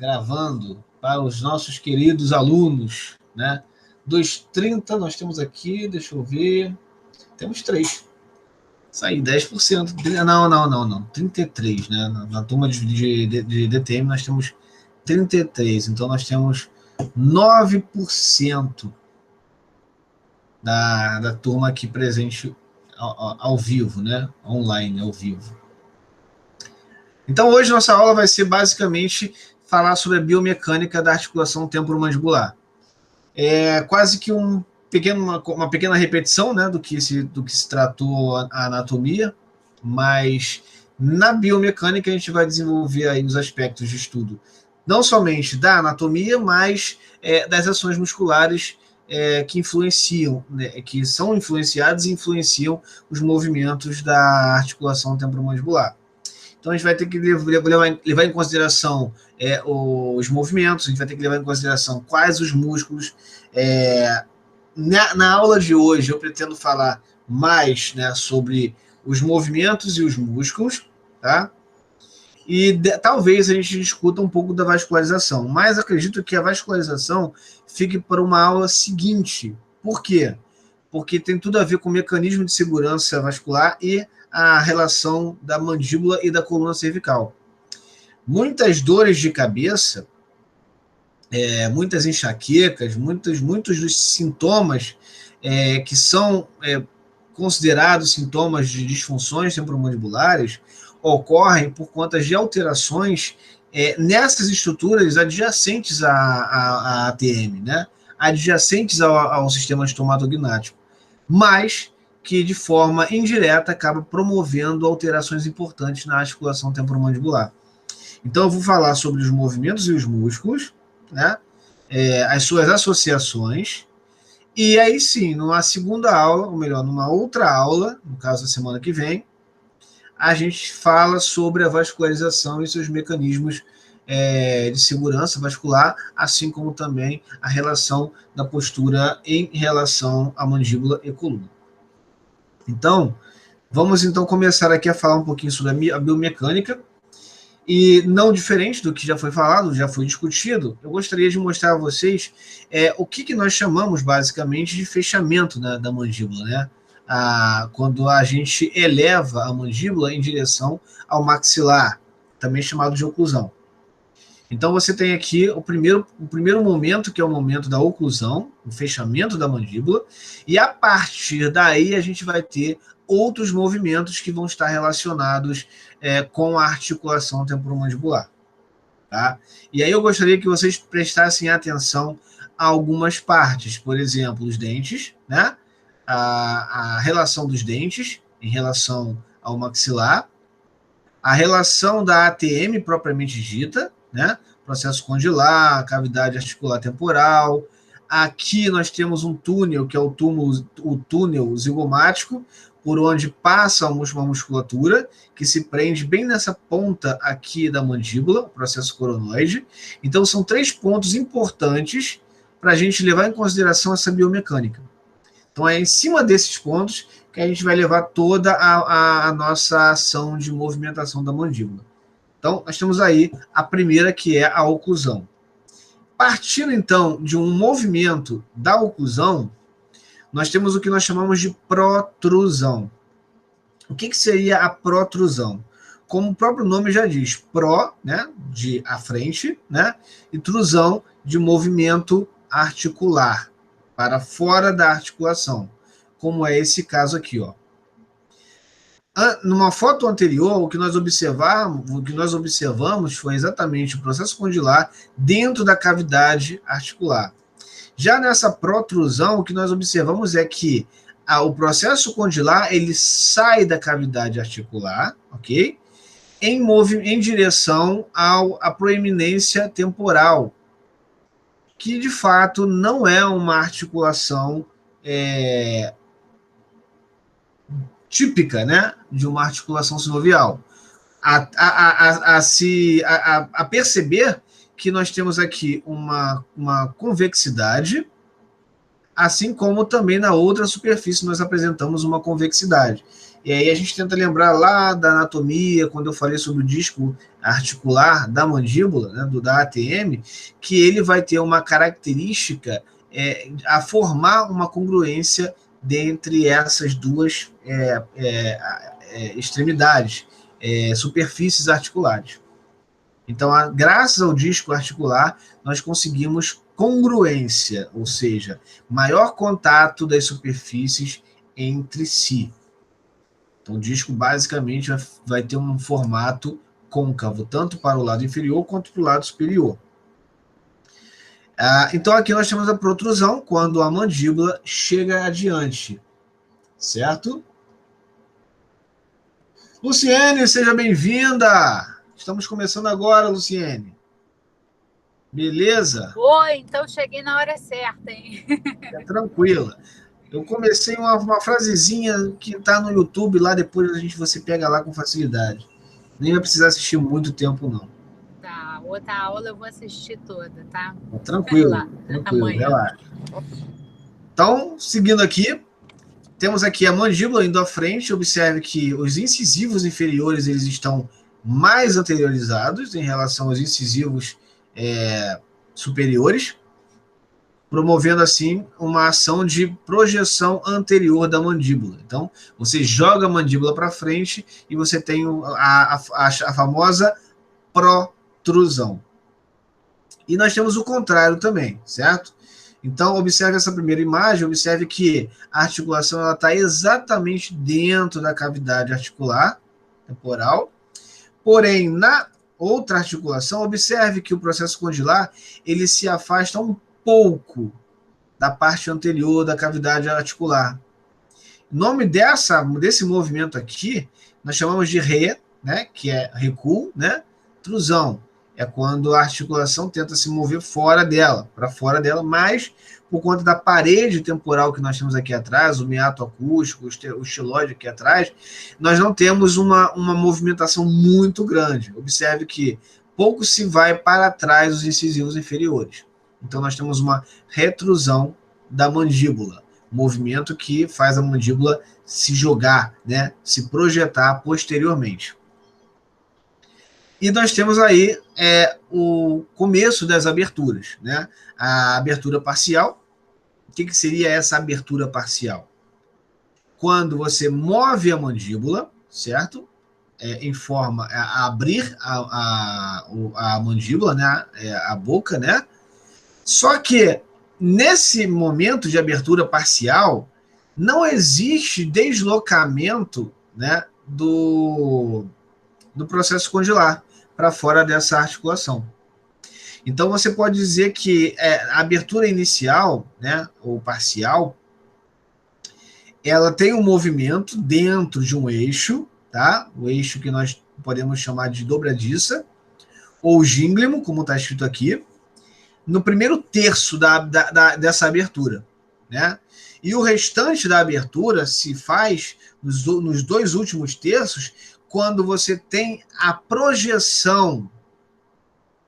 gravando para os nossos queridos alunos, né? 2,30 nós temos aqui, deixa eu ver, temos 3. Isso aí, 10%. Não. 33, né? Na turma de DTM nós temos 33, então nós temos 9% da turma aqui presente ao vivo, né? Online, ao vivo. Então, hoje nossa aula vai ser basicamente falar sobre a biomecânica da articulação temporomandibular. É quase que uma pequena repetição, né, do que se tratou a anatomia, mas na biomecânica a gente vai desenvolver aí os aspectos de estudo, não somente da anatomia, mas das ações musculares que influenciam, né, que são influenciadas e influenciam os movimentos da articulação temporomandibular. Então, a gente vai ter que levar em consideração os movimentos, a gente vai ter que levar em consideração quais os músculos. Na aula de hoje, eu pretendo falar mais, né, sobre os movimentos e os músculos, tá? E talvez a gente discuta um pouco da vascularização, mas acredito que a vascularização fique para uma aula seguinte. Por quê? Porque tem tudo a ver com o mecanismo de segurança vascular e a relação da mandíbula e da coluna cervical. Muitas dores de cabeça, muitas enxaquecas, muitos dos sintomas que são considerados sintomas de disfunções temporomandibulares ocorrem por conta de alterações nessas estruturas adjacentes à ATM, né? Adjacentes ao sistema estomatognático, mas que de forma indireta acaba promovendo alterações importantes na articulação temporomandibular. Então eu vou falar sobre os movimentos e os músculos, né? As suas associações, e aí sim, numa segunda aula, ou melhor, numa outra aula, no caso da semana que vem, a gente fala sobre a vascularização e seus mecanismos de segurança vascular, assim como também a relação da postura em relação à mandíbula e coluna. Então, vamos então começar aqui a falar um pouquinho sobre a biomecânica, e não diferente do que já foi falado, já foi discutido, eu gostaria de mostrar a vocês o que nós chamamos basicamente de fechamento, né, da mandíbula, né? Quando a gente eleva a mandíbula em direção ao maxilar, também chamado de oclusão. Então você tem aqui o primeiro momento, que é o momento da oclusão, o fechamento da mandíbula, e a partir daí a gente vai ter outros movimentos que vão estar relacionados com a articulação temporomandibular. Tá? E aí eu gostaria que vocês prestassem atenção a algumas partes, por exemplo, os dentes, né? A relação dos dentes em relação ao maxilar, a relação da ATM propriamente dita, né? Processo condilar, cavidade articular temporal. Aqui nós temos um túnel, que é o túnel zigomático, por onde passa uma musculatura que se prende bem nessa ponta aqui da mandíbula, o processo coronoide. Então, são 3 pontos importantes para a gente levar em consideração essa biomecânica. Então, é em cima desses pontos que a gente vai levar toda a nossa ação de movimentação da mandíbula. Então, nós temos aí a primeira, que é a oclusão. Partindo, então, de um movimento da oclusão, nós temos o que nós chamamos de protrusão. O que seria a protrusão? Como o próprio nome já diz, pro, né, de à frente, né, e trusão, de movimento articular, para fora da articulação, como é esse caso aqui, ó. Numa foto anterior, o que nós observamos foi exatamente o processo condilar dentro da cavidade articular. Já nessa protrusão, o que nós observamos é que o processo condilar ele sai da cavidade articular, ok? Em direção à proeminência temporal, que de fato não é uma articulação típica, né, de uma articulação sinovial. A perceber que nós temos aqui uma convexidade, assim como também na outra superfície nós apresentamos uma convexidade. E aí a gente tenta lembrar lá da anatomia, quando eu falei sobre o disco articular da mandíbula, né, da ATM, que ele vai ter uma característica a formar uma congruência dentre essas duas extremidades, superfícies articulares. Então, graças ao disco articular, nós conseguimos congruência, ou seja, maior contato das superfícies entre si. Então, o disco basicamente vai ter um formato côncavo, tanto para o lado inferior quanto para o lado superior. Então, aqui nós temos a protrusão quando a mandíbula chega adiante, certo? Luciene, seja bem-vinda! Estamos começando agora, Luciene. Beleza? Oi, então cheguei na hora certa, hein? Tranquila. Eu comecei uma frasezinha que está no YouTube, lá depois você pega lá com facilidade. Nem vai precisar assistir muito tempo, não. Tá, outra aula eu vou assistir toda, tá? Tranquilo, tranquilo, relaxa. Então, seguindo aqui, temos aqui a mandíbula indo à frente. Observe que os incisivos inferiores eles estão mais anteriorizados em relação aos incisivos superiores, promovendo assim uma ação de projeção anterior da mandíbula. Então, você joga a mandíbula para frente e você tem a famosa protrusão. E nós temos o contrário também, certo? Então, observe essa primeira imagem, observe que a articulação está exatamente dentro da cavidade articular temporal, porém, na outra articulação, observe que o processo condilar ele se afasta um pouco da parte anterior da cavidade articular. O nome desse movimento aqui, nós chamamos de né, que é recuo, né? Trusão é quando a articulação tenta se mover fora dela, para fora dela, mas por conta da parede temporal que nós temos aqui atrás, o meato acústico, o estiloide aqui atrás, nós não temos uma movimentação muito grande. Observe que pouco se vai para trás os incisivos inferiores. Então, nós temos uma retrusão da mandíbula, movimento que faz a mandíbula se jogar, né, se projetar posteriormente. E nós temos aí o começo das aberturas, né? A abertura parcial. O que seria essa abertura parcial? Quando você move a mandíbula, certo? Em forma a abrir a mandíbula, né? A boca, né? Só que nesse momento de abertura parcial, não existe deslocamento, né, do processo condilar para fora dessa articulação. Então, você pode dizer que a abertura inicial, né, ou parcial, ela tem um movimento dentro de um eixo, tá? O eixo que nós podemos chamar de dobradiça, ou gínglimo, como está escrito aqui, no primeiro terço dessa abertura, né? E o restante da abertura se faz nos dois últimos terços, quando você tem a projeção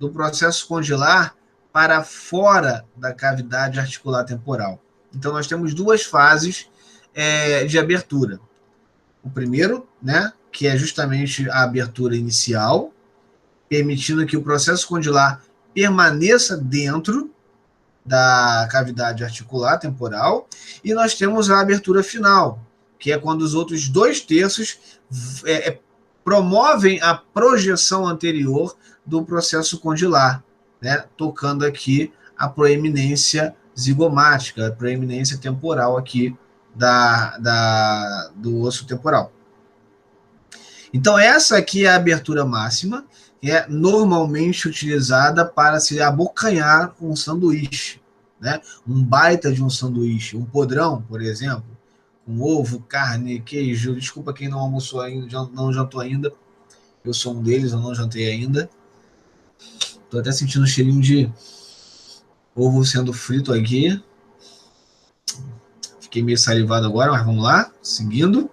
do processo condilar para fora da cavidade articular temporal. Então, nós temos duas fases de abertura. O primeiro, né, que é justamente a abertura inicial, permitindo que o processo condilar permaneça dentro da cavidade articular temporal, e nós temos a abertura final, que é quando os outros dois terços promovem a projeção anterior do processo condilar, né, tocando aqui a proeminência zigomática, a proeminência temporal aqui do osso temporal. Então, essa aqui é a abertura máxima, que é normalmente utilizada para se abocanhar um sanduíche, né? Um baita de um sanduíche, um podrão, por exemplo, com ovo, carne, queijo. Desculpa quem não almoçou ainda, não jantou ainda. Eu sou um deles, eu não jantei ainda. Estou até sentindo um cheirinho de ovo sendo frito aqui. Fiquei meio salivado agora, mas vamos lá, seguindo.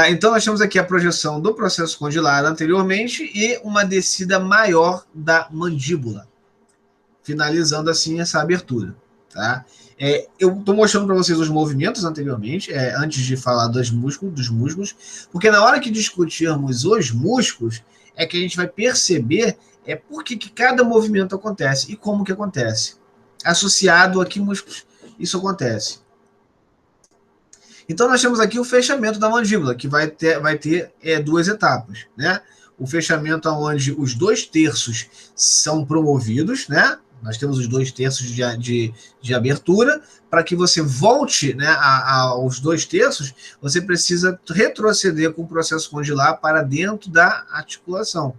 Então, nós temos aqui a projeção do processo condilar anteriormente e uma descida maior da mandíbula, finalizando assim essa abertura. Tá? Eu estou mostrando para vocês os movimentos anteriormente, antes de falar dos músculos, porque na hora que discutirmos os músculos, é que a gente vai perceber por que cada movimento acontece e como que acontece. Associado a que músculos isso acontece. Então, nós temos aqui o fechamento da mandíbula, que vai ter duas etapas, né? O fechamento onde os 2/3 são promovidos, né? Nós temos os 2/3 de abertura. Para que você volte, né, aos 2/3, você precisa retroceder com o processo condilar para dentro da articulação.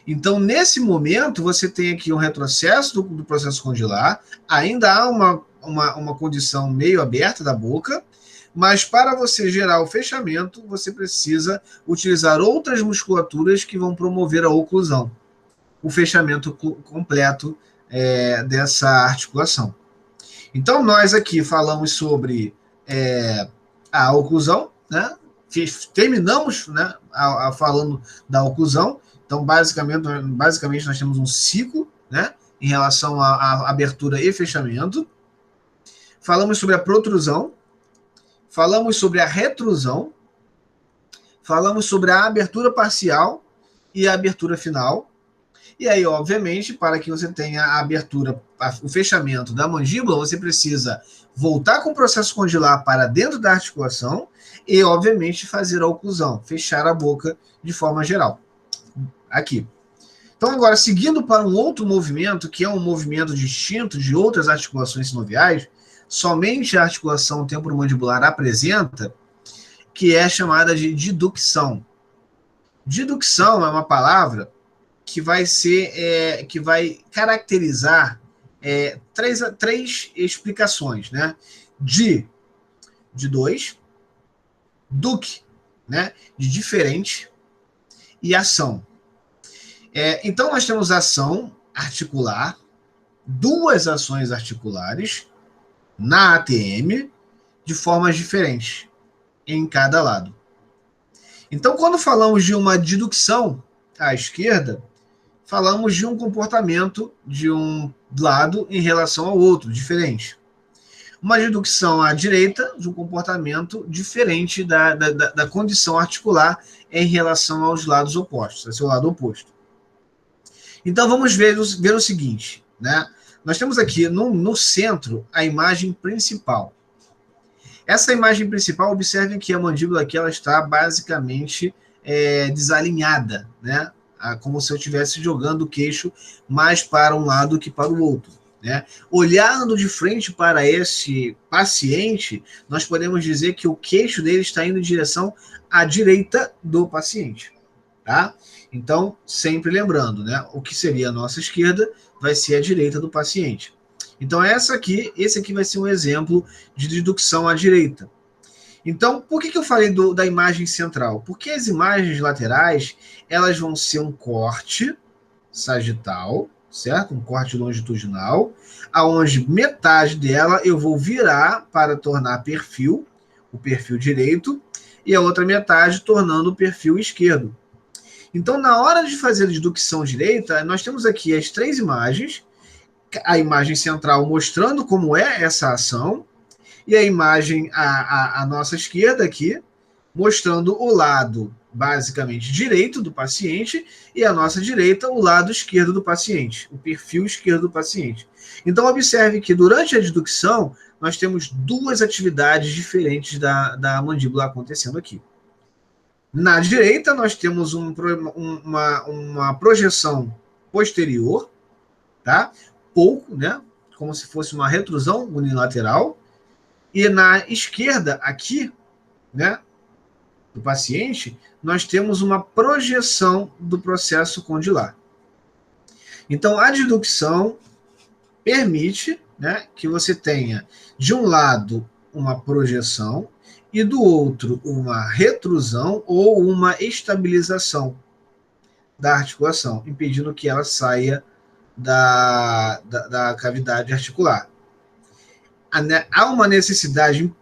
Então, nesse momento, você tem aqui um retrocesso do processo condilar, ainda há uma condição meio aberta da boca, mas para você gerar o fechamento, você precisa utilizar outras musculaturas que vão promover a oclusão, o fechamento completo dessa articulação. Então, nós aqui falamos sobre a oclusão, né? Terminamos, né, falando da oclusão. Então, basicamente, nós temos um ciclo, né, em relação à abertura e fechamento. Falamos sobre a protrusão, falamos sobre a retrusão, falamos sobre a abertura parcial e a abertura final. E aí, obviamente, para que você tenha a abertura, o fechamento da mandíbula, você precisa voltar com o processo condilar para dentro da articulação e, obviamente, fazer a oclusão, fechar a boca de forma geral. Aqui. Então, agora, seguindo para um outro movimento, que é um movimento distinto de outras articulações sinoviais, somente a articulação temporomandibular apresenta, que é chamada de diducção. Diducção é uma palavra que vai caracterizar três explicações, né? De dois, duc, né? De diferente, e ação. Então, nós temos ação articular, duas ações articulares na ATM de formas diferentes em cada lado. Então, quando falamos de uma diducção à esquerda, falamos de um comportamento de um lado em relação ao outro, diferente. Uma diducção à direita, de um comportamento diferente da condição articular em relação aos lados opostos, ao seu lado oposto. Então, vamos ver o seguinte, né? Nós temos aqui no centro a imagem principal. Essa imagem principal, observem que a mandíbula aqui ela está basicamente desalinhada, né? Como se eu estivesse jogando o queixo mais para um lado que para o outro, né? Olhando de frente para esse paciente, nós podemos dizer que o queixo dele está indo em direção à direita do paciente, tá? Então, sempre lembrando, né? O que seria a nossa esquerda vai ser a direita do paciente. Então, esse aqui vai ser um exemplo de dedução à direita. Então, por que eu falei da imagem central? Porque as imagens laterais, elas vão ser um corte sagital, certo? Um corte longitudinal, aonde metade dela eu vou virar para tornar perfil, o perfil direito, e a outra metade tornando o perfil esquerdo. Então, na hora de fazer a dedução direita, nós temos aqui as três imagens, a imagem central mostrando como é essa ação, e a imagem à nossa esquerda aqui, mostrando o lado, basicamente, direito do paciente, e à nossa direita, o lado esquerdo do paciente, o perfil esquerdo do paciente. Então, observe que durante a dedução, nós temos duas atividades diferentes da mandíbula acontecendo aqui. Na direita, nós temos uma projeção posterior, tá? Pouco, né? Como se fosse uma retrusão unilateral. E na esquerda, aqui, né, do paciente, nós temos uma projeção do processo condilar. Então, a dedução permite, né, que você tenha, de um lado, uma projeção e do outro, uma retrusão ou uma estabilização da articulação, impedindo que ela saia da cavidade articular. Há uma necessidade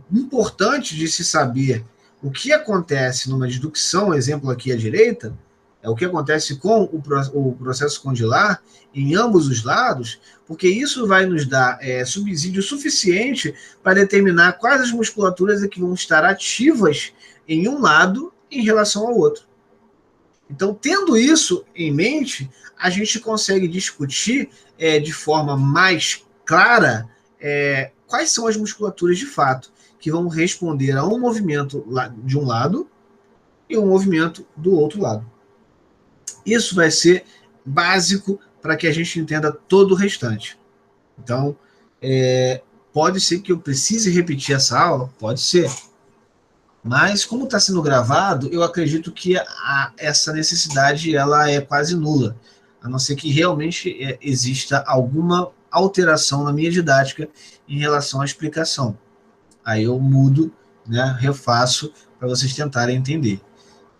importante de se saber o que acontece numa dedução, exemplo aqui à direita, É o que acontece com o processo condilar em ambos os lados, porque isso vai nos dar subsídio suficiente para determinar quais as musculaturas que vão estar ativas em um lado em relação ao outro. Então, tendo isso em mente, a gente consegue discutir de forma mais clara quais são as musculaturas de fato que vão responder a um movimento de um lado e um movimento do outro lado. Isso vai ser básico para que a gente entenda todo o restante. Então, pode ser que eu precise repetir essa aula? Pode ser. Mas, como está sendo gravado, eu acredito que essa necessidade ela é quase nula, a não ser que realmente exista alguma alteração na minha didática em relação à explicação. Aí eu mudo, né, refaço para vocês tentarem entender.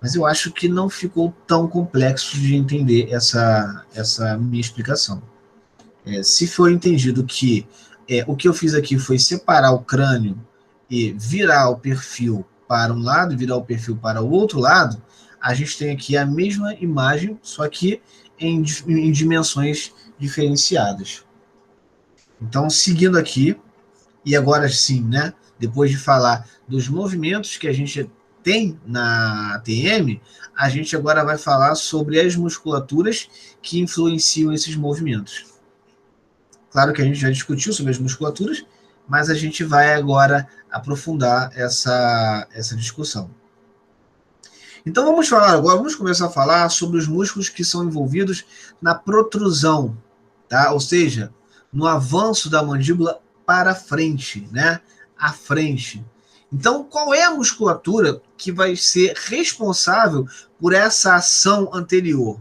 Mas eu acho que não ficou tão complexo de entender essa minha explicação. Se for entendido que o que eu fiz aqui foi separar o crânio e virar o perfil para um lado e virar o perfil para o outro lado, a gente tem aqui a mesma imagem, só que em dimensões diferenciadas. Então, seguindo aqui, e agora sim, né, depois de falar dos movimentos que a gente tem na TM, a gente agora vai falar sobre as musculaturas que influenciam esses movimentos. Claro que a gente já discutiu sobre as musculaturas, mas a gente vai agora aprofundar essa discussão. Então vamos falar agora, vamos começar a falar sobre os músculos que são envolvidos na protrusão, tá? Ou seja, no avanço da mandíbula para frente, né? À frente. Então, qual é a musculatura que vai ser responsável por essa ação anterior?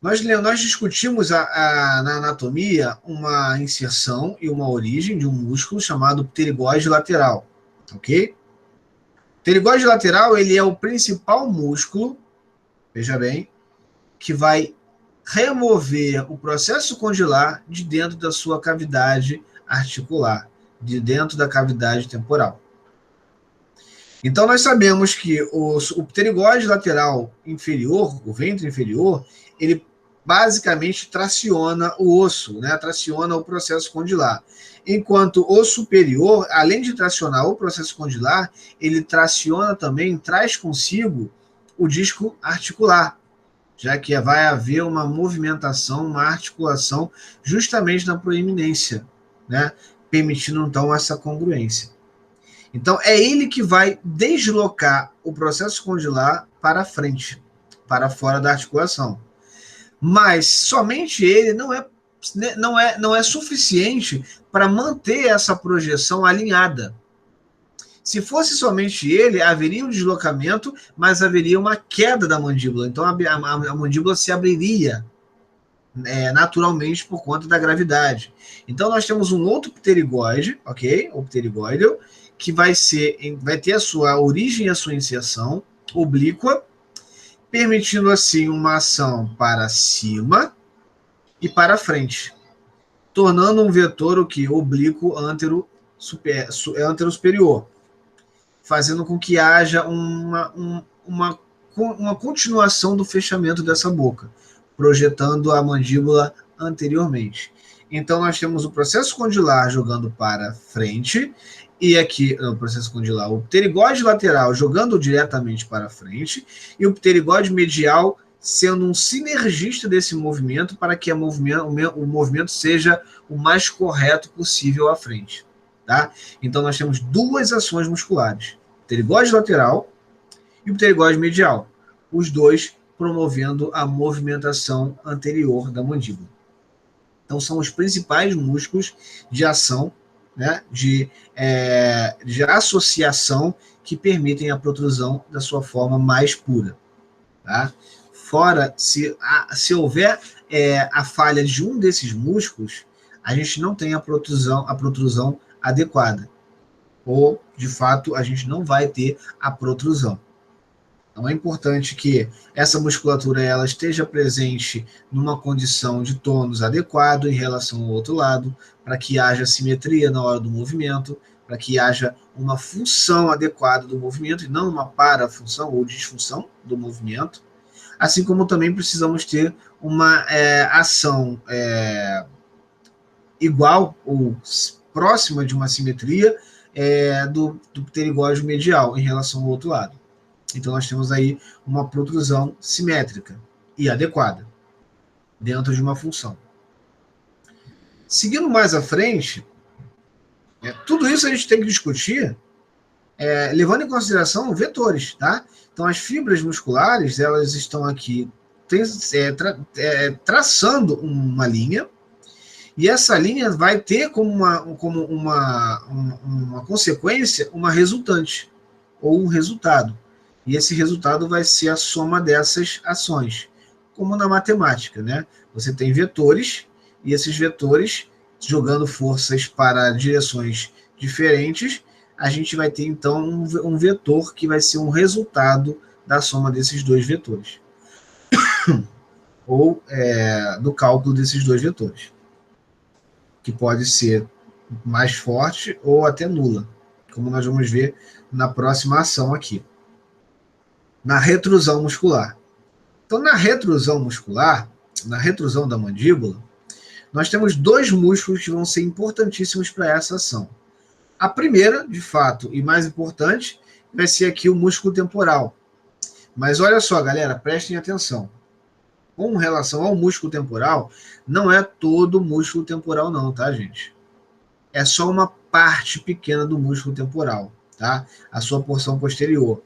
Nós discutimos na anatomia uma inserção e uma origem de um músculo chamado pterigóide lateral, ok? O pterigóide lateral ele é o principal músculo, veja bem, que vai remover o processo condilar de dentro da sua cavidade articular, de dentro da cavidade temporal. Então, nós sabemos que o pterigóide lateral inferior, o ventre inferior, ele basicamente traciona o osso, né? Traciona o processo condilar. Enquanto o superior, além de tracionar o processo condilar, ele traciona também, traz consigo o disco articular, já que vai haver uma movimentação, uma articulação justamente na proeminência, né? Permitindo então essa congruência. Então é ele que vai deslocar o processo condilar para frente, para fora da articulação. Mas somente ele não é suficiente para manter essa projeção alinhada. Se fosse somente ele, haveria um deslocamento, mas haveria uma queda da mandíbula. Então a mandíbula se abriria naturalmente por conta da gravidade. Então nós temos um outro pterigóide, ok? O pterigóide, que vai ter a sua origem e a sua inserção oblíqua, permitindo assim uma ação para cima e para frente, tornando um vetor oblíquo antero superior, fazendo com que haja uma continuação do fechamento dessa boca, projetando a mandíbula anteriormente. Então nós temos o processo condilar jogando para frente, e aqui no processo condilar o pterigóide lateral jogando diretamente para frente, e o pterigóide medial sendo um sinergista desse movimento para que o movimento seja o mais correto possível à frente. Tá? Então nós temos duas ações musculares, o pterigóide lateral e o pterigóide medial, os dois promovendo a movimentação anterior da mandíbula. Então são os principais músculos de ação, né, de associação que permitem a protrusão da sua forma mais pura. Tá? Fora, se houver a falha de um desses músculos, a gente não tem a protrusão adequada. Ou, de fato, a gente não vai ter a protrusão. Então é importante que essa musculatura ela esteja presente numa condição de tônus adequado em relação ao outro lado, para que haja simetria na hora do movimento, para que haja uma função adequada do movimento e não uma parafunção ou disfunção do movimento, assim como também precisamos ter uma ação igual ou próxima de uma simetria do pterigóide medial em relação ao outro lado. Então, nós temos aí uma protrusão simétrica e adequada dentro de uma função. Seguindo mais à frente, tudo isso a gente tem que discutir levando em consideração vetores, tá? Então, as fibras musculares, elas estão aqui traçando uma linha, e essa linha vai ter como uma consequência uma resultante, ou um resultado. E esse resultado vai ser a soma dessas ações, como na matemática, né? Você tem vetores, e esses vetores, jogando forças para direções diferentes, a gente vai ter, então, um vetor que vai ser um resultado da soma desses dois vetores. Ou do cálculo desses dois vetores. Que pode ser mais forte ou até nula, como nós vamos ver na próxima ação aqui. Na retrusão muscular. Então, na retrusão muscular, na retrusão da mandíbula, nós temos dois músculos que vão ser importantíssimos para essa ação. A primeira, de fato, e mais importante, vai ser aqui o músculo temporal. Mas olha só, galera, prestem atenção. Com relação ao músculo temporal, não é todo o músculo temporal não, tá, gente? É só uma parte pequena do músculo temporal, tá? A sua porção posterior.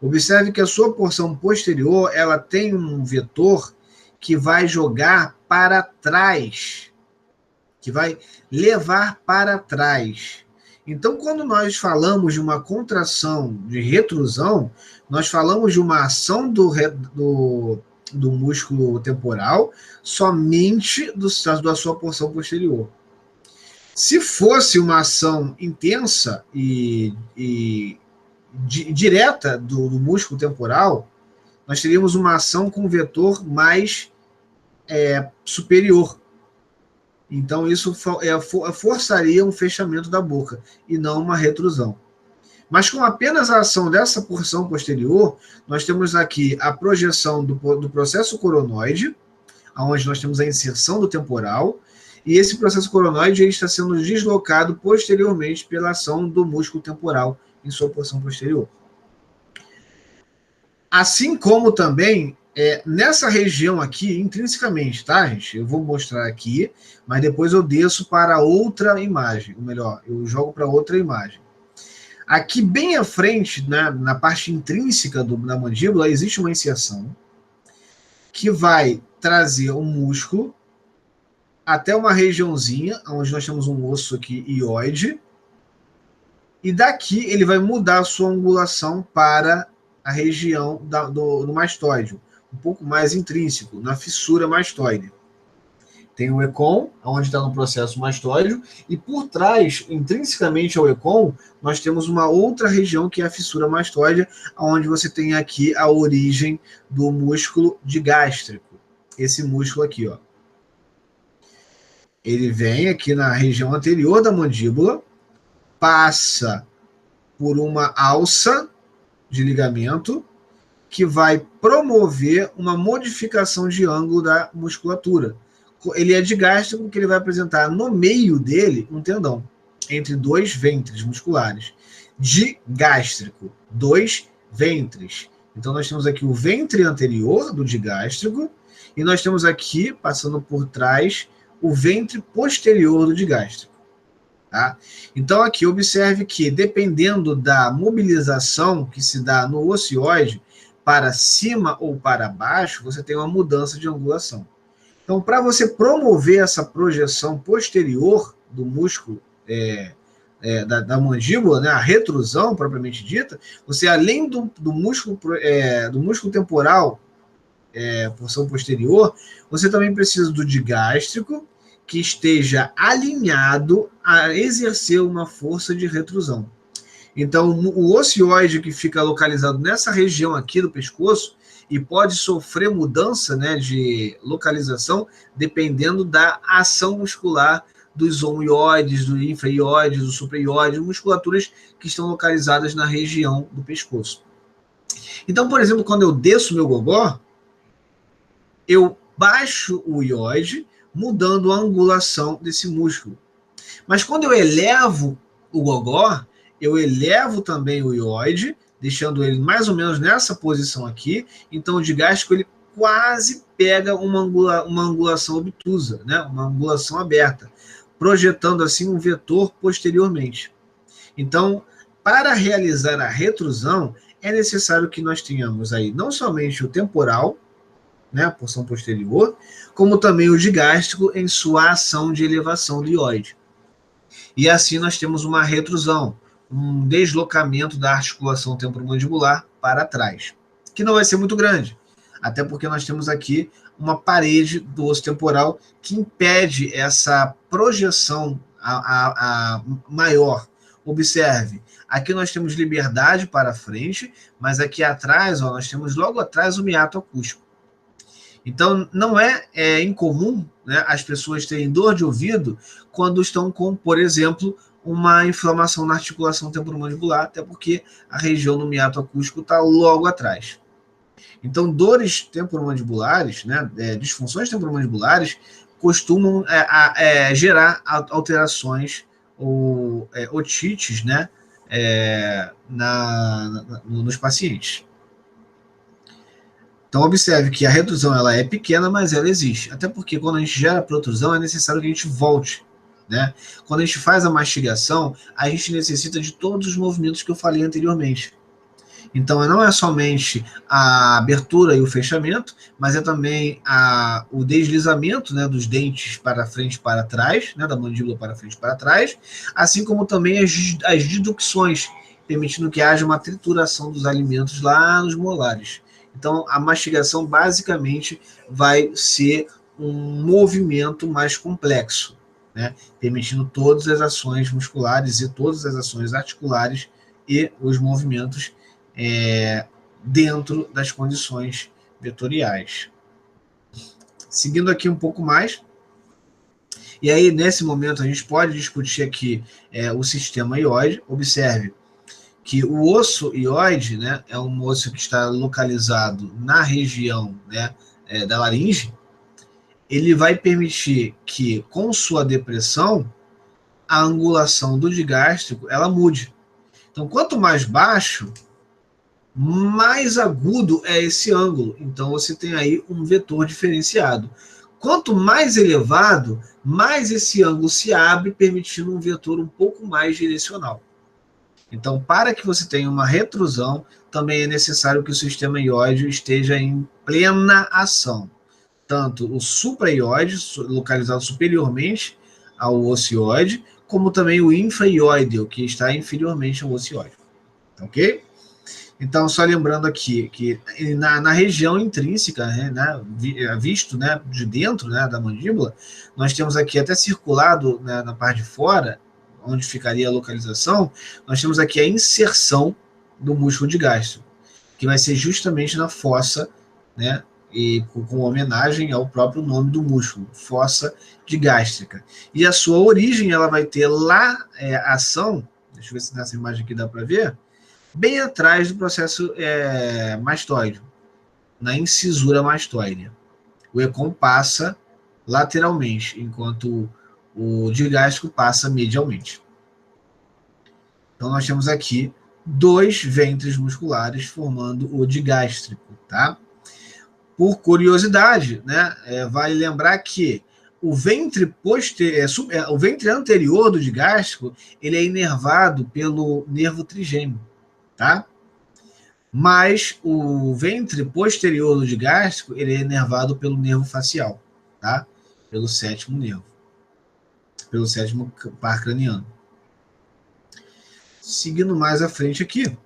Observe que a sua porção posterior, ela tem um vetor que vai jogar para trás, que vai levar para trás. Então, quando nós falamos de uma contração de retrusão, nós falamos de uma ação do músculo temporal somente da sua porção posterior. Se fosse uma ação intensa e direta do músculo temporal, nós teríamos uma ação com vetor mais superior. Então, isso forçaria um fechamento da boca e não uma retrusão. Mas com apenas a ação dessa porção posterior, nós temos aqui a projeção do processo coronoide, onde nós temos a inserção do temporal, e esse processo coronoide ele está sendo deslocado posteriormente pela ação do músculo temporal em sua porção posterior. Assim como também nessa região aqui, intrinsecamente, tá, gente? Eu vou mostrar aqui, mas depois eu desço para outra imagem, ou melhor, eu jogo para outra imagem. Aqui bem à frente, na parte intrínseca da mandíbula, existe uma inserção que vai trazer um músculo até uma regiãozinha, onde nós temos um osso aqui hioide, e daqui ele vai mudar a sua angulação para a região do mastoide, um pouco mais intrínseco, na fissura mastoide. Tem o econ, onde está no processo mastoide, e por trás, intrinsecamente ao econ, nós temos uma outra região que é a fissura mastoide, onde você tem aqui a origem do músculo digástrico. Esse músculo aqui, ó. Ele vem aqui na região anterior da mandíbula, passa por uma alça de ligamento que vai promover uma modificação de ângulo da musculatura. Ele é digástrico porque ele vai apresentar no meio dele um tendão, entre dois ventres musculares. Digástrico, dois ventres. Então, nós temos aqui o ventre anterior do digástrico e nós temos aqui, passando por trás, o ventre posterior do digástrico. Tá? Então, aqui, observe que, dependendo da mobilização que se dá no ocioide, para cima ou para baixo, você tem uma mudança de angulação. Então, para você promover essa projeção posterior do músculo da mandíbula, né, a retrusão propriamente dita, você, além do músculo temporal, porção posterior, você também precisa do digástrico, que esteja alinhado a exercer uma força de retrusão. Então, o ocioide que fica localizado nessa região aqui do pescoço e pode sofrer mudança, né, de localização dependendo da ação muscular dos omoioides, do infraioides, do supraioides, musculaturas que estão localizadas na região do pescoço. Então, por exemplo, quando eu desço meu gogó, eu baixo o ióide, mudando a angulação desse músculo. Mas quando eu elevo o gogó, eu elevo também o ióide, deixando ele mais ou menos nessa posição aqui. Então o digástrico ele quase pega uma angulação obtusa, né? Uma angulação aberta, projetando assim um vetor posteriormente. Então, para realizar a retrusão, é necessário que nós tenhamos aí não somente o temporal, né, a porção posterior, como também o digástrico em sua ação de elevação do ióide. E assim nós temos uma retrusão, um deslocamento da articulação temporomandibular para trás, que não vai ser muito grande, até porque nós temos aqui uma parede do osso temporal que impede essa projeção a maior. Observe, aqui nós temos liberdade para frente, mas aqui atrás, ó, nós temos logo atrás o miato acústico. Então, não é incomum, né, as pessoas terem dor de ouvido quando estão com, por exemplo, uma inflamação na articulação temporomandibular, até porque a região do miato acústico está logo atrás. Então, dores temporomandibulares, né, disfunções temporomandibulares, costumam gerar alterações ou otites, né, nos pacientes. Então, observe que a retrusão ela é pequena, mas ela existe. Até porque quando a gente gera protrusão, é necessário que a gente volte. Né? Quando a gente faz a mastigação, a gente necessita de todos os movimentos que eu falei anteriormente. Então, não é somente a abertura e o fechamento, mas é também o deslizamento, né, dos dentes para frente e para trás, né, da mandíbula para frente e para trás, assim como também as deducções, permitindo que haja uma trituração dos alimentos lá nos molares. Então, a mastigação basicamente vai ser um movimento mais complexo, né, permitindo todas as ações musculares e todas as ações articulares e os movimentos dentro das condições vetoriais. Seguindo aqui um pouco mais, e aí nesse momento a gente pode discutir aqui o sistema ióide. Observe que o osso ióide, né, é um osso que está localizado na região, né, da laringe. Ele vai permitir que, com sua depressão, a angulação do digástrico ela mude. Então, quanto mais baixo, mais agudo é esse ângulo. Então, você tem aí um vetor diferenciado. Quanto mais elevado, mais esse ângulo se abre, permitindo um vetor um pouco mais direcional. Então, para que você tenha uma retrusão, também é necessário que o sistema ióide esteja em plena ação. Tanto o supraioide, localizado superiormente ao ocioide, como também o infraioide, que está inferiormente ao ocioide. Ok? Então, só lembrando aqui que na região intrínseca, né, visto, né, de dentro, né, da mandíbula, nós temos aqui até circulado, né, na parte de fora, onde ficaria a localização, nós temos aqui a inserção do músculo digástrico, que vai ser justamente na fossa, né, e com homenagem ao próprio nome do músculo, fossa digástrica. E a sua origem, ela vai ter lá a ação, deixa eu ver se nessa imagem aqui dá para ver, bem atrás do processo mastoide, na incisura mastoide. O ECOM passa lateralmente, enquanto o digástrico passa medialmente. Então, nós temos aqui dois ventres musculares formando o digástrico, tá? Por curiosidade, né, vale lembrar que o ventre o ventre anterior do digástrico, ele é inervado pelo nervo trigêmeo, tá? Mas o ventre posterior do digástrico, ele é inervado pelo nervo facial, tá? Pelo sétimo nervo, pelo sétimo par craniano. Seguindo mais à frente aqui,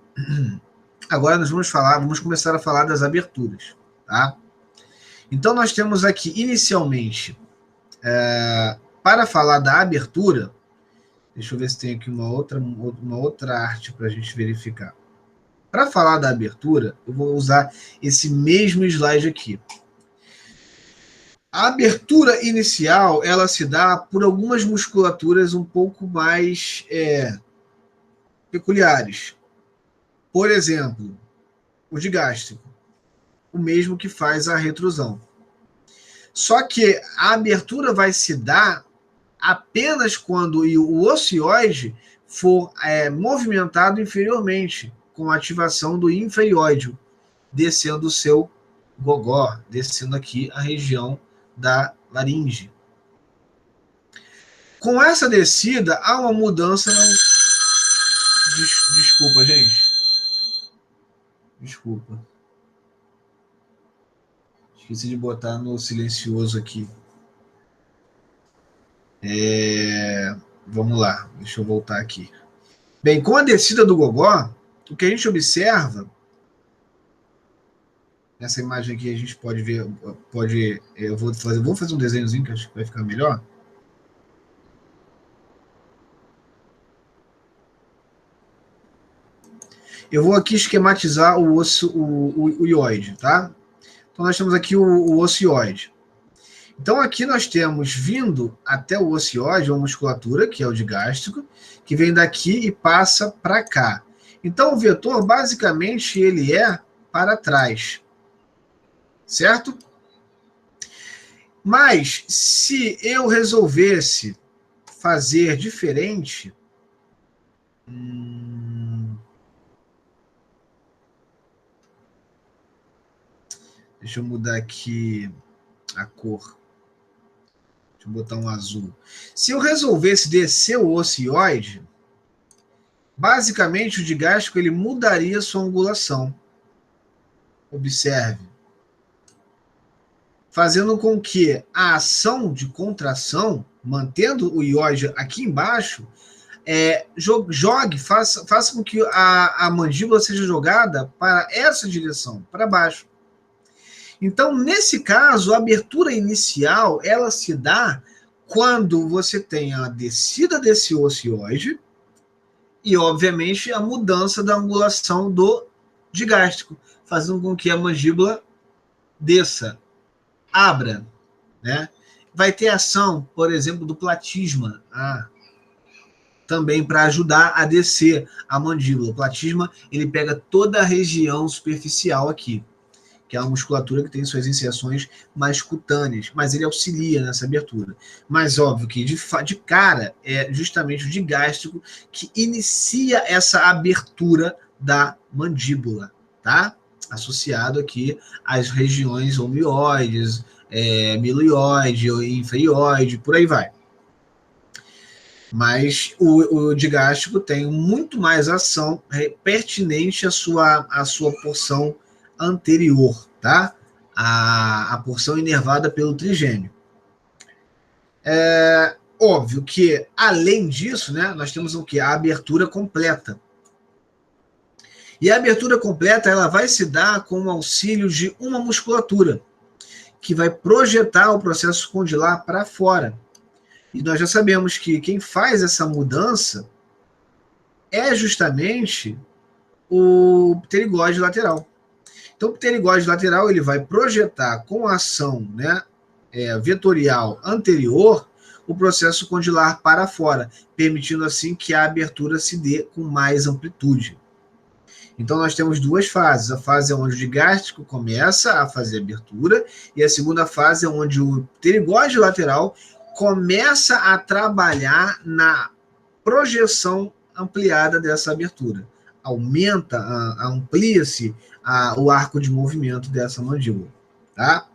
agora nós vamos começar a falar das aberturas, tá? Então nós temos aqui inicialmente, para falar da abertura, deixa eu ver se tem aqui uma outra arte para a gente verificar. Para falar da abertura, eu vou usar esse mesmo slide aqui. A abertura inicial, ela se dá por algumas musculaturas um pouco mais peculiares. Por exemplo, o digástrico, o mesmo que faz a retrusão. Só que a abertura vai se dar apenas quando o ocioide for movimentado inferiormente, com a ativação do inferióide, descendo o seu gogó, descendo aqui a região da laringe. Com essa descida, há uma mudança. Desculpa, gente. Desculpa. Esqueci de botar no silencioso aqui. Vamos lá, deixa eu voltar aqui. Bem, com a descida do gogó, o que a gente observa, nessa imagem aqui a gente pode ver, vou fazer um desenhozinho que acho que vai ficar melhor. Eu vou aqui esquematizar o osso, o ióide, tá? Então nós temos aqui o ocioide. Então aqui nós temos vindo até o ocioide, uma musculatura, que é o digástrico, que vem daqui e passa para cá. Então o vetor, basicamente, ele é para trás. Certo? Mas se eu resolvesse fazer diferente, deixa eu mudar aqui a cor. Deixa eu botar um azul. Se eu resolvesse descer o ocioide, basicamente o digástrico ele mudaria sua angulação. Observe. Fazendo com que a ação de contração, mantendo o ióide aqui embaixo, faça com que a mandíbula seja jogada para essa direção, para baixo. Então, nesse caso, a abertura inicial, ela se dá quando você tem a descida desse ocioide e, obviamente, a mudança da angulação do digástrico, fazendo com que a mandíbula desça, abra, né? Vai ter ação, por exemplo, do platisma, também para ajudar a descer a mandíbula. O platisma, ele pega toda a região superficial aqui, que é uma musculatura que tem suas inserções mais cutâneas, mas ele auxilia nessa abertura. Mas óbvio que de cara é justamente o digástrico que inicia essa abertura da mandíbula, tá? Associado aqui às regiões omioides, milioide, inferióide, por aí vai. Mas o digástrico tem muito mais ação pertinente à sua porção anterior, tá? A porção inervada pelo trigêmeo. Óbvio que, além disso, né, nós temos o quê? A abertura completa. E a abertura completa ela vai se dar com o auxílio de uma musculatura, que vai projetar o processo condilar para fora. E nós já sabemos que quem faz essa mudança é justamente o pterigóide lateral. Então, o pterigóide lateral ele vai projetar com a ação, né, vetorial anterior o processo condilar para fora, permitindo assim que a abertura se dê com mais amplitude. Então, nós temos duas fases. A fase onde o digástrico começa a fazer abertura e a segunda fase é onde o pterigóide lateral começa a trabalhar na projeção ampliada dessa abertura. Amplia-se o arco de movimento dessa mandíbula, tá?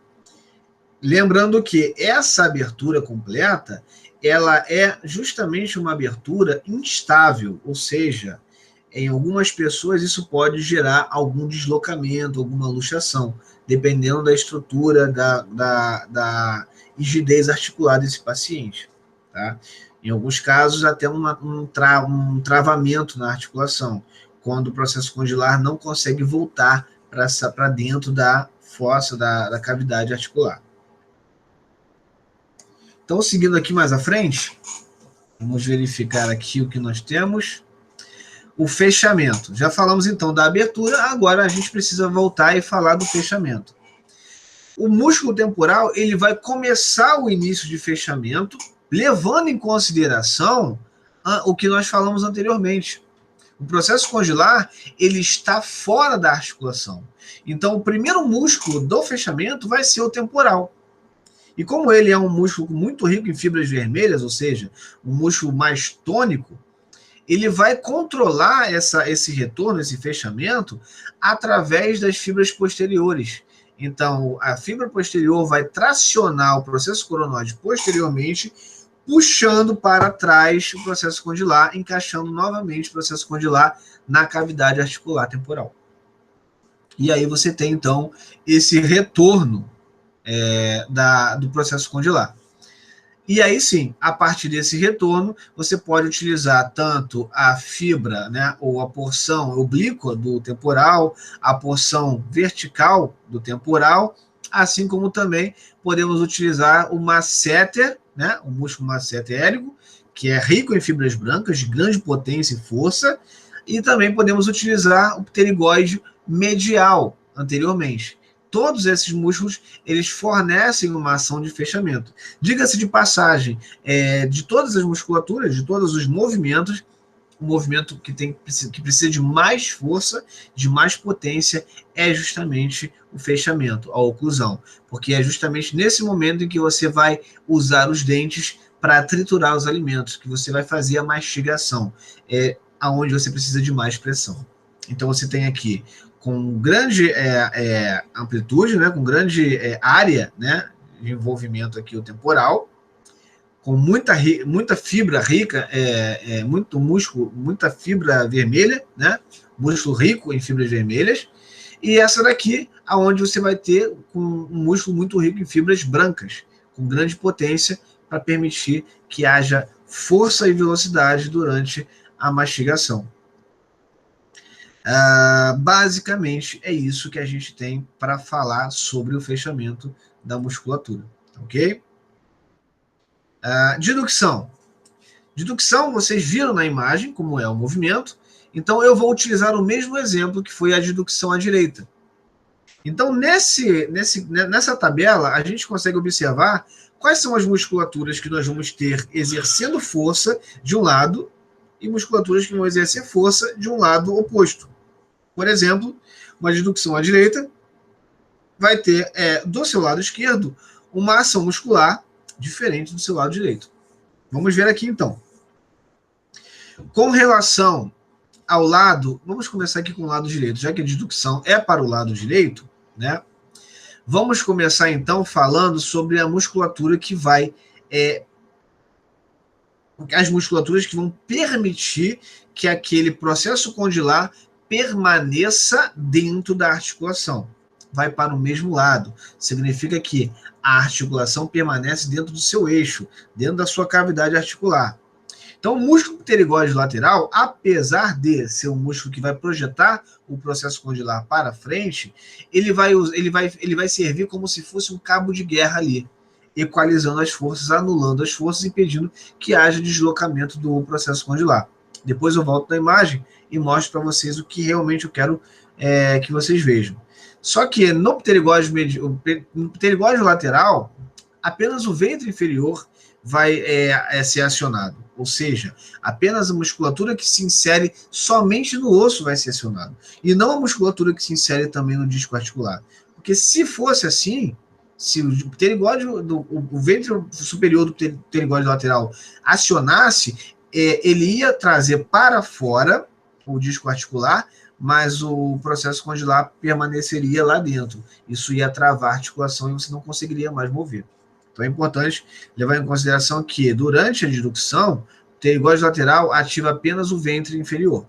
Lembrando que essa abertura completa, ela é justamente uma abertura instável, ou seja, em algumas pessoas isso pode gerar algum deslocamento, alguma luxação, dependendo da estrutura, da rigidez articular desse paciente, tá? Em alguns casos, até um travamento na articulação, quando o processo condilar não consegue voltar para dentro da fossa, da cavidade articular. Então, seguindo aqui mais à frente, vamos verificar aqui o que nós temos. O fechamento. Já falamos, então, da abertura, agora a gente precisa voltar e falar do fechamento. O músculo temporal ele vai começar o início de fechamento, levando em consideração o que nós falamos anteriormente. O processo condilar ele está fora da articulação. Então, o primeiro músculo do fechamento vai ser o temporal. E como ele é um músculo muito rico em fibras vermelhas, ou seja, um músculo mais tônico, ele vai controlar esse retorno, esse fechamento, através das fibras posteriores. Então, a fibra posterior vai tracionar o processo coronoide posteriormente, puxando para trás o processo condilar, encaixando novamente o processo condilar na cavidade articular temporal. E aí você tem, então, esse retorno do processo condilar. E aí sim, a partir desse retorno, você pode utilizar tanto a fibra, né, ou a porção oblíqua do temporal, a porção vertical do temporal, assim como também podemos utilizar o masseter, né, o músculo masseter érigo, que é rico em fibras brancas, de grande potência e força, e também podemos utilizar o pterigóide medial anteriormente. Todos esses músculos, eles fornecem uma ação de fechamento. Diga-se de passagem, de todas as musculaturas, de todos os movimentos, o movimento que precisa de mais força, de mais potência, é justamente o fechamento, a oclusão. Porque é justamente nesse momento em que você vai usar os dentes para triturar os alimentos, que você vai fazer a mastigação, aonde você precisa de mais pressão. Então você tem aqui com grande amplitude, né, com grande área, né, de envolvimento aqui o temporal, com muita fibra rica, muito músculo, muita fibra vermelha, né, músculo rico em fibras vermelhas, e essa daqui, aonde você vai ter um músculo muito rico em fibras brancas, com grande potência, para permitir que haja força e velocidade durante a mastigação. Basicamente é isso que a gente tem para falar sobre o fechamento da musculatura, ok? Deducção. Deducção, vocês viram na imagem como é o movimento, então eu vou utilizar o mesmo exemplo que foi a dedução à direita. Então, nessa tabela, a gente consegue observar quais são as musculaturas que nós vamos ter exercendo força de um lado e musculaturas que vão exercer força de um lado oposto. Por exemplo, uma dedução à direita vai ter, do seu lado esquerdo, uma ação muscular diferente do seu lado direito. Vamos ver aqui, então. Com relação ao lado, vamos começar aqui com o lado direito, já que a dedução é para o lado direito, né? Vamos começar, então, falando sobre a musculatura que vai... as musculaturas que vão permitir que aquele processo condilar permaneça dentro da articulação. Vai para o mesmo lado. Significa que a articulação permanece dentro do seu eixo, dentro da sua cavidade articular. Então, o músculo pterigóide lateral, apesar de ser um músculo que vai projetar o processo condilar para frente, ele vai servir como se fosse um cabo de guerra ali, equalizando as forças, anulando as forças, impedindo que haja deslocamento do processo condilar. Depois eu volto na imagem e mostro para vocês o que realmente eu quero que vocês vejam. Só que no pterigóide lateral, apenas o ventre inferior vai ser acionado. Ou seja, apenas a musculatura que se insere somente no osso vai ser acionada. E não a musculatura que se insere também no disco articular. Porque se fosse assim, se o pterigóide, o ventre superior do pterigóide lateral acionasse, ele ia trazer para fora o disco articular, mas o processo condilar permaneceria lá dentro. Isso ia travar a articulação e você não conseguiria mais mover. Então é importante levar em consideração que, durante a dedução, o pterigóide lateral ativa apenas o ventre inferior.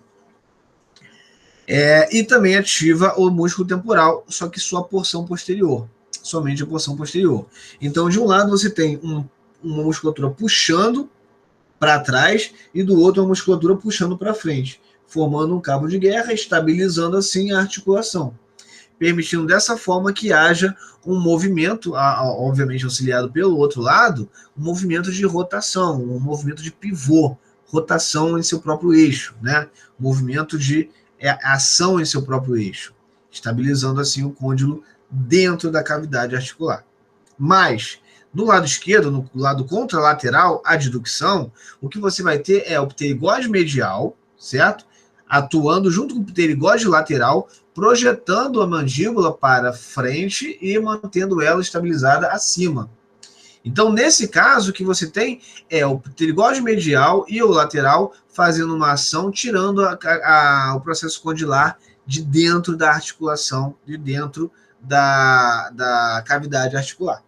E também ativa o músculo temporal, só que sua porção posterior. Somente a porção posterior. Então, de um lado, você tem uma musculatura puxando para trás e do outro uma musculatura puxando para frente, formando um cabo de guerra, estabilizando assim a articulação, permitindo dessa forma que haja um movimento, obviamente auxiliado pelo outro lado, um movimento de rotação, um movimento de pivô, rotação em seu próprio eixo, né? Movimento de ação em seu próprio eixo, estabilizando assim o côndilo dentro da cavidade articular. Mas, no lado esquerdo, no lado contralateral, a dedução, o que você vai ter é o pterigóide medial, certo? Atuando junto com o pterigóide lateral, projetando a mandíbula para frente e mantendo ela estabilizada acima. Então, nesse caso, o que você tem é o pterigóide medial e o lateral fazendo uma ação, tirando o processo condilar de dentro da articulação, de dentro da cavidade articular.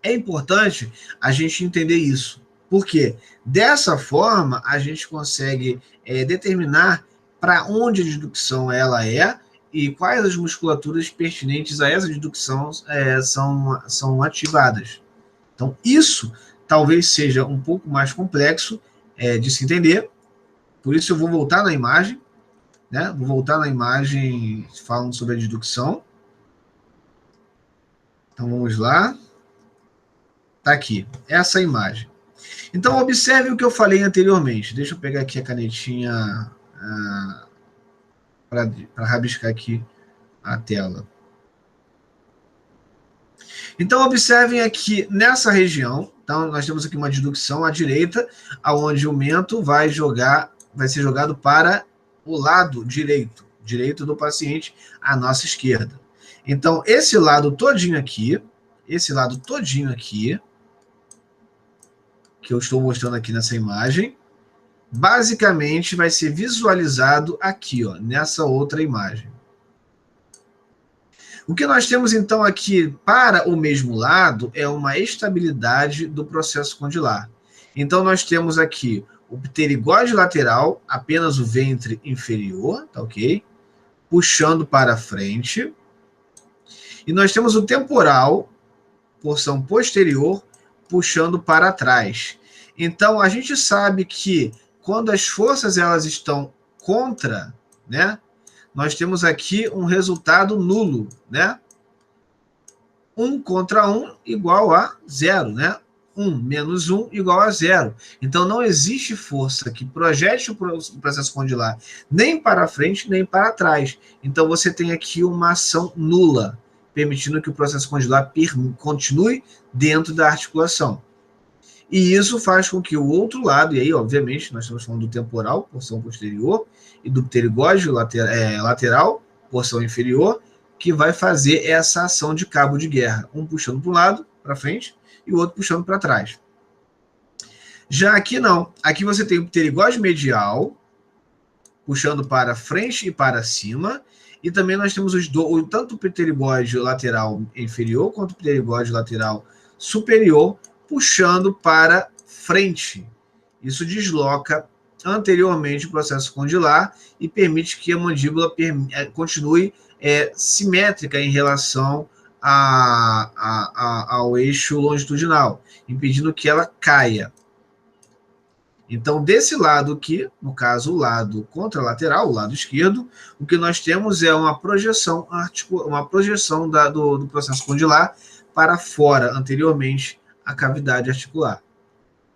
É importante a gente entender isso, porque dessa forma a gente consegue determinar para onde a deducção ela é e quais as musculaturas pertinentes a essa dedução são ativadas. Então, isso talvez seja um pouco mais complexo de se entender, por isso eu vou voltar na imagem, né? Vou voltar na imagem falando sobre a dedução. Então, vamos lá. Está aqui, essa imagem. Então, observe o que eu falei anteriormente. Deixa eu pegar aqui a canetinha para rabiscar aqui a tela. Então, observem aqui nessa região. Então, nós temos aqui uma dedução à direita, onde o mento vai ser jogado para o lado direito do paciente, à nossa esquerda. Então, esse lado todinho aqui, que eu estou mostrando aqui nessa imagem, basicamente vai ser visualizado aqui, ó, nessa outra imagem. O que nós temos, então, aqui para o mesmo lado é uma estabilidade do processo condilar. Então, nós temos aqui o pterigóide lateral, apenas o ventre inferior, tá ok? Puxando para frente. E nós temos o temporal, porção posterior, puxando para trás. Então, a gente sabe que quando as forças elas estão contra, né, nós temos aqui um resultado nulo, né? 1 contra 1 igual a 0, né? 1 menos 1 igual a 0. Então, não existe força que projete o processo condilar nem para frente, nem para trás. Então, você tem aqui uma ação nula, permitindo que o processo condilar continue dentro da articulação. E isso faz com que o outro lado, e aí, obviamente, nós estamos falando do temporal, porção posterior, e do pterigóide lateral, porção inferior, que vai fazer essa ação de cabo de guerra, um puxando para um lado, para frente, e o outro puxando para trás. Já aqui não. Aqui você tem o pterigóide medial, puxando para frente e para cima, e também nós temos tanto o pterigóide lateral inferior quanto o pterigóide lateral superior, puxando para frente. Isso desloca anteriormente o processo condilar e permite que a mandíbula continue simétrica em relação ao eixo longitudinal, impedindo que ela caia. Então, desse lado aqui, no caso, o lado contralateral, o lado esquerdo, o que nós temos é uma projeção do processo condilar para fora, anteriormente, a cavidade articular.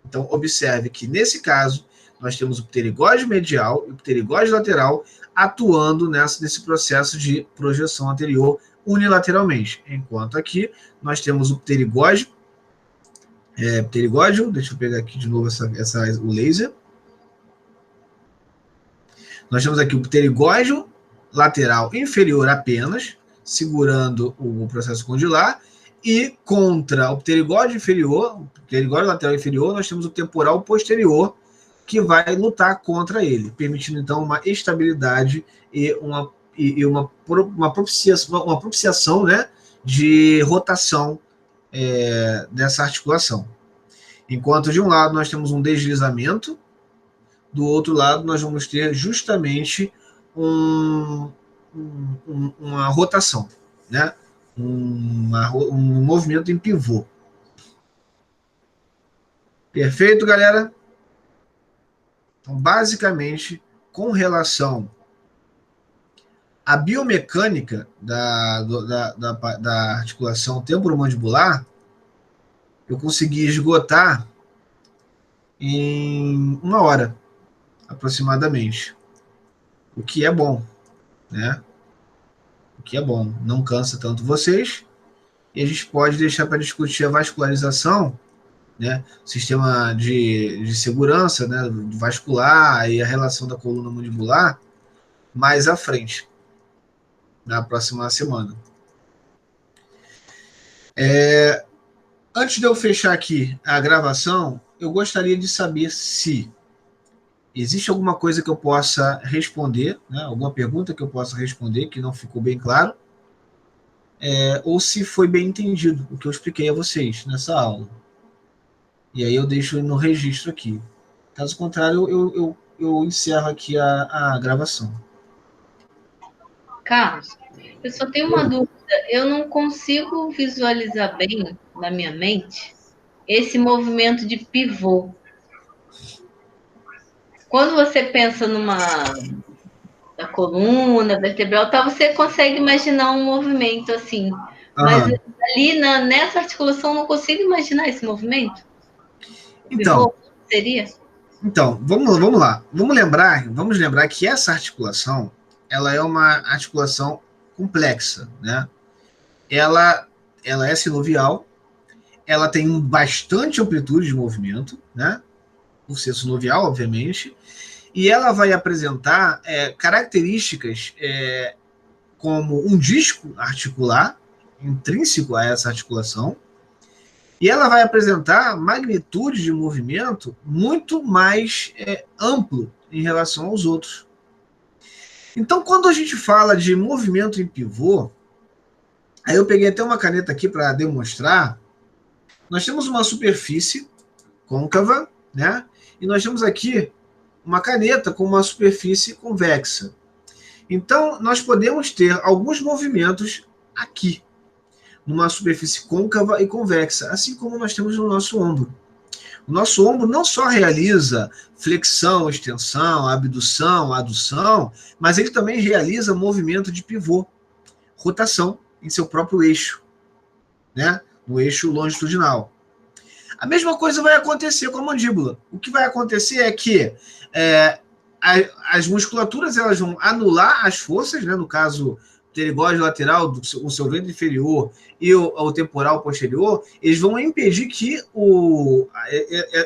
Então, observe que, nesse caso, nós temos o pterigóide medial e o pterigóide lateral atuando nesse processo de projeção anterior unilateralmente. Enquanto aqui, nós temos o pterigóide, deixa eu pegar aqui de novo o laser. Nós temos aqui o pterigóide lateral inferior apenas, segurando o processo condilar, e contra o pterigóide inferior, o pterigóide lateral inferior, nós temos o temporal posterior, que vai lutar contra ele, permitindo então uma estabilidade e uma propiciação, né, de rotação dessa articulação. Enquanto de um lado nós temos um deslizamento, do outro lado nós vamos ter justamente uma rotação, né? Um movimento em pivô. Perfeito, galera? Então, basicamente, com relação à biomecânica da articulação temporomandibular, eu consegui esgotar em 1 hora, aproximadamente. O que é bom, né? O que é bom. Não cansa tanto vocês. E a gente pode deixar para discutir a vascularização, né? Sistema de segurança, né? Vascular e a relação da coluna mandibular mais à frente, na próxima semana. Antes de eu fechar aqui a gravação, eu gostaria de saber se existe alguma coisa que eu possa responder, né? Alguma pergunta que eu possa responder que não ficou bem claro, ou se foi bem entendido o que eu expliquei a vocês nessa aula. E aí eu deixo no registro aqui. Caso contrário, eu encerro aqui a gravação. Carlos, eu só tenho uma dúvida. Eu não consigo visualizar bem na minha mente esse movimento de pivô. Quando você pensa na coluna vertebral, tal, você consegue imaginar um movimento assim. Mas ali nessa articulação, eu não consigo imaginar esse movimento. Então, seria? Então, vamos lá. Vamos lembrar que essa articulação, ela é uma articulação complexa, né? Ela é sinovial, ela tem bastante amplitude de movimento, né? Por ser sinovial, obviamente, e ela vai apresentar características como um disco articular intrínseco a essa articulação, e ela vai apresentar magnitude de movimento muito mais amplo em relação aos outros. Então, quando a gente fala de movimento em pivô, aí eu peguei até uma caneta aqui para demonstrar. Nós temos uma superfície côncava, né? E nós temos aqui uma caneta com uma superfície convexa. Então, nós podemos ter alguns movimentos aqui, numa superfície côncava e convexa, assim como nós temos no nosso ombro. O nosso ombro não só realiza flexão, extensão, abdução, adução, mas ele também realiza movimento de pivô, rotação em seu próprio eixo, né? No eixo longitudinal. A mesma coisa vai acontecer com a mandíbula. O que vai acontecer é que as musculaturas elas vão anular as forças, né? No caso pterigóide lateral, o seu ventre inferior e o temporal posterior, eles vão impedir que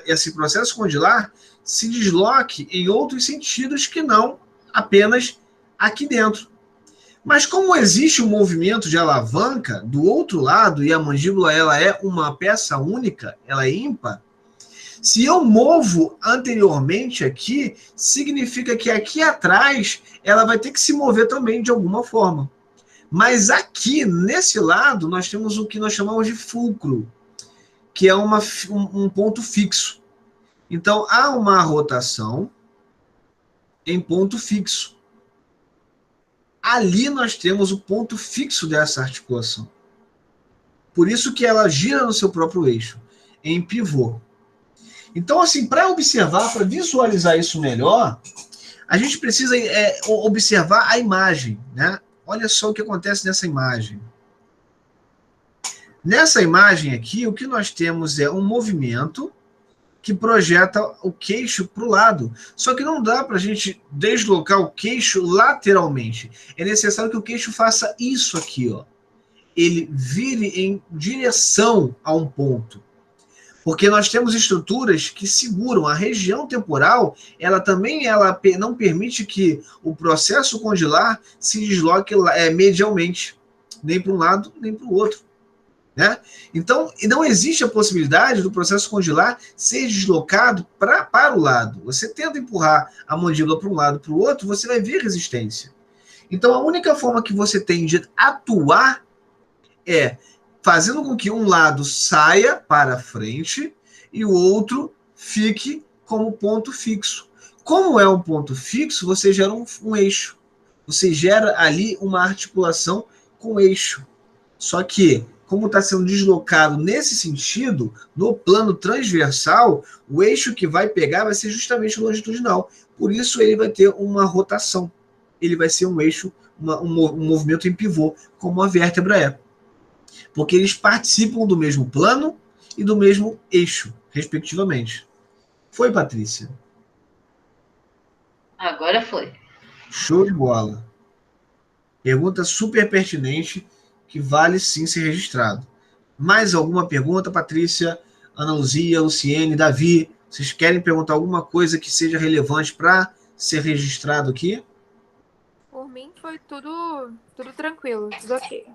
esse processo condilar se desloque em outros sentidos que não apenas aqui dentro. Mas como existe um movimento de alavanca do outro lado e a mandíbula ela é uma peça única, ela é ímpar, se eu movo anteriormente aqui, significa que aqui atrás ela vai ter que se mover também de alguma forma. Mas aqui, nesse lado, nós temos o que nós chamamos de fulcro, que é um ponto fixo. Então, há uma rotação em ponto fixo. Ali nós temos o ponto fixo dessa articulação. Por isso que ela gira no seu próprio eixo, em pivô. Então, assim, para observar, para visualizar isso melhor, a gente precisa observar a imagem, né? Olha só o que acontece nessa imagem. Nessa imagem aqui, o que nós temos é um movimento que projeta o queixo para o lado. Só que não dá para a gente deslocar o queixo lateralmente. É necessário que o queixo faça isso aqui, ó. Ele vire em direção a um ponto. Porque nós temos estruturas que seguram a região temporal, ela não permite que o processo condilar se desloque medialmente, nem para um lado, nem para o outro. Né? Então, não existe a possibilidade do processo condilar ser deslocado para o lado. Você tenta empurrar a mandíbula para um lado para o outro, você vai ver resistência. Então, a única forma que você tem de atuar é fazendo com que um lado saia para frente e o outro fique como ponto fixo. Como é um ponto fixo, você gera um eixo. Você gera ali uma articulação com eixo. Só que, como está sendo deslocado nesse sentido, no plano transversal, o eixo que vai pegar vai ser justamente o longitudinal. Por isso, ele vai ter uma rotação. Ele vai ser um eixo, um movimento em pivô, como a vértebra é. Porque eles participam do mesmo plano e do mesmo eixo, respectivamente. Foi, Patrícia? Agora foi. Show de bola. Pergunta super pertinente, que vale sim ser registrado. Mais alguma pergunta, Patrícia, Ana Luzia, Luciene, Davi? Vocês querem perguntar alguma coisa que seja relevante para ser registrado aqui? Por mim foi tudo tranquilo, tudo ok.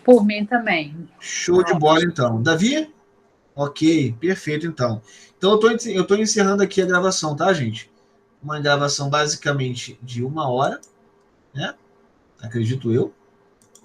Por mim também. Show de bola, então. Davi? Ok, perfeito então. Então eu tô encerrando aqui a gravação, tá, gente? Uma gravação basicamente de 1 hora, né? Acredito eu.